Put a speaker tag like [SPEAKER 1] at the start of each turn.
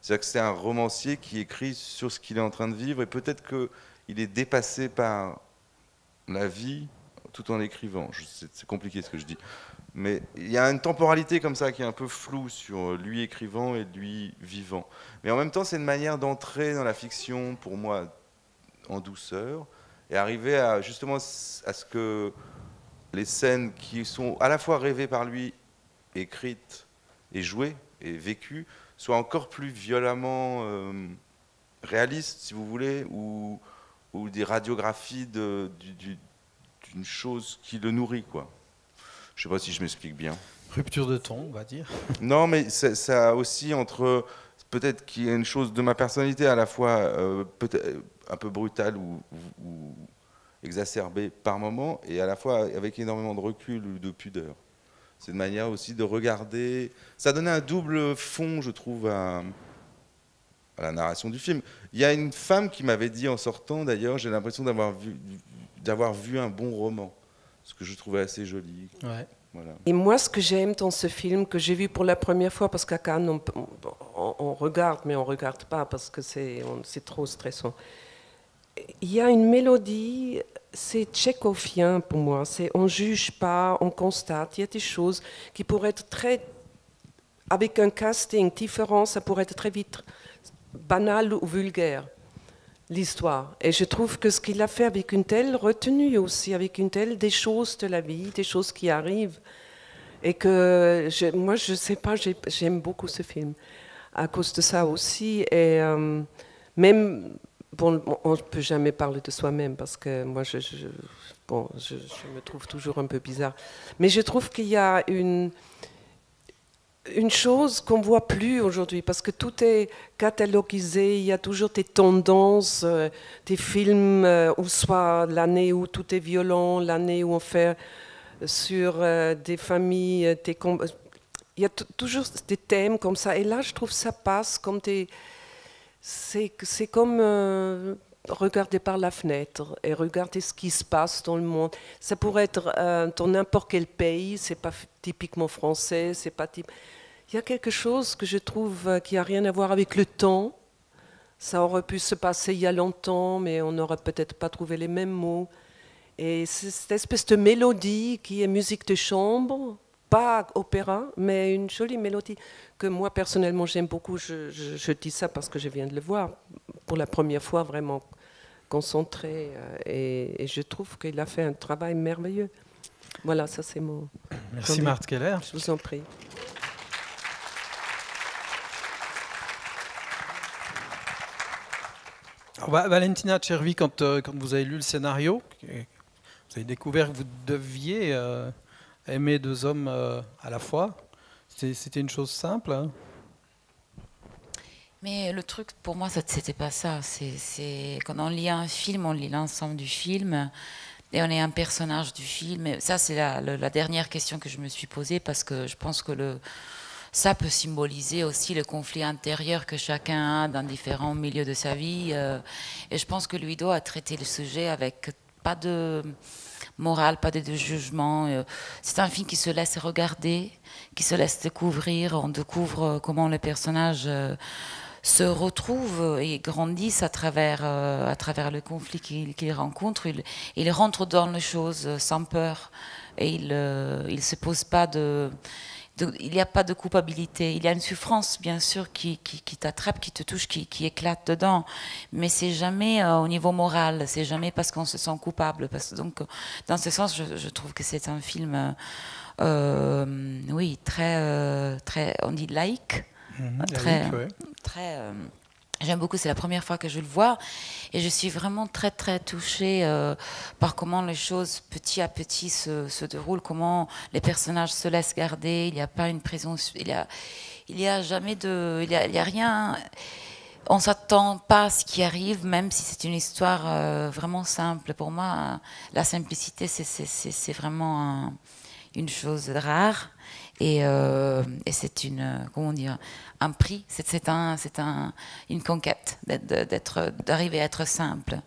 [SPEAKER 1] C'est-à-dire que c'est un romancier qui écrit sur ce qu'il est en train de vivre et peut-être qu'il est dépassé par la vie tout en écrivant. C'est compliqué ce que je dis. Mais il y a une temporalité comme ça qui est un peu floue sur lui écrivant et lui vivant. Mais en même temps, c'est une manière d'entrer dans la fiction, pour moi, en douceur, et arriver à justement à ce que les scènes qui sont à la fois rêvées par lui, écrites et jouées et vécues, soient encore plus violemment réalistes, si vous voulez, ou des radiographies d'une chose qui le nourrit, quoi. Je sais pas si je m'explique bien.
[SPEAKER 2] Rupture de ton, on va dire.
[SPEAKER 1] Non, mais ça aussi entre peut-être qu'il y a une chose de ma personnalité à la fois peut-être un peu brutale ou exacerbée par moment, et à la fois avec énormément de recul ou de pudeur. C'est une manière aussi de regarder. Ça donnait un double fond, je trouve, à la narration du film. Il y a une femme qui m'avait dit en sortant, d'ailleurs, j'ai l'impression d'avoir vu un bon roman, ce que je trouvais assez joli.
[SPEAKER 2] Ouais.
[SPEAKER 1] Voilà.
[SPEAKER 3] Et moi, ce que j'aime dans ce film, que j'ai vu pour la première fois, parce qu'à Cannes, on regarde, mais on ne regarde pas parce que c'est trop stressant. Il y a une mélodie, c'est tchékovien pour moi. On ne juge pas, on constate. Il y a des choses qui pourraient être très... Avec un casting différent, ça pourrait être très vite banal ou vulgaire, l'histoire. Et je trouve que ce qu'il a fait avec une telle retenue aussi, avec une telle des choses de la vie, des choses qui arrivent, et que moi, je ne sais pas, j'aime beaucoup ce film à cause de ça aussi. Et même, bon, on ne peut jamais parler de soi-même parce que moi, je me trouve toujours un peu bizarre. Mais je trouve qu'il y a une chose qu'on ne voit plus aujourd'hui, parce que tout est catalogisé, il y a toujours des tendances, des films, ou soit l'année où tout est violent, l'année où on fait sur des familles, il y a toujours des thèmes comme ça, et là je trouve ça passe comme c'est comme regarder par la fenêtre et regarder ce qui se passe dans le monde. Ça pourrait être dans n'importe quel pays, c'est pas typiquement français, c'est pas il y a quelque chose que je trouve qui n'a rien à voir avec le temps. Ça aurait pu se passer il y a longtemps, mais on n'aurait peut-être pas trouvé les mêmes mots. Et c'est cette espèce de mélodie qui est musique de chambre, pas opéra, mais une jolie mélodie que moi personnellement j'aime beaucoup. Je dis ça parce que je viens de le voir pour la première fois vraiment concentré, et je trouve qu'il a fait un travail merveilleux. Voilà, ça c'est mon...
[SPEAKER 2] Merci Marthe Keller.
[SPEAKER 3] Je vous en prie.
[SPEAKER 2] Valentina Cervi, quand vous avez lu le scénario, vous avez découvert que vous deviez aimer deux hommes à la fois. C'était une chose simple, hein?
[SPEAKER 4] Mais le truc, pour moi, c'était pas ça. C'est quand on lit un film, on lit l'ensemble du film, et on est un personnage du film. Et ça, c'est la dernière question que je me suis posée, parce que je pense que ça peut symboliser aussi le conflit intérieur que chacun a dans différents milieux de sa vie. Et je pense que Luido a traité le sujet avec pas de morale, pas de jugement. C'est un film qui se laisse regarder, qui se laisse découvrir. On découvre comment les personnages se retrouvent et grandissent à travers le conflit qu'ils rencontrent. Ils rentrent dans les choses sans peur, et ils ne se posent pas il n'y a pas de culpabilité. Il y a une souffrance, bien sûr, qui t'attrape, qui te touche, qui éclate dedans. Mais c'est jamais au niveau moral. C'est jamais parce qu'on se sent coupable. Donc, dans ce sens, je trouve que c'est un film, oui, très, on dit laïque. Très. J'aime beaucoup, c'est la première fois que je le vois, et je suis vraiment très très touchée par comment les choses petit à petit se déroulent, comment les personnages se laissent garder. Il n'y a pas une prison, il y a jamais il y a rien. On s'attend pas à ce qui arrive, même si c'est une histoire vraiment simple. Pour moi, la simplicité, c'est vraiment une chose rare. Et c'est comment dire, un prix, c'est une conquête d'arriver à être simple.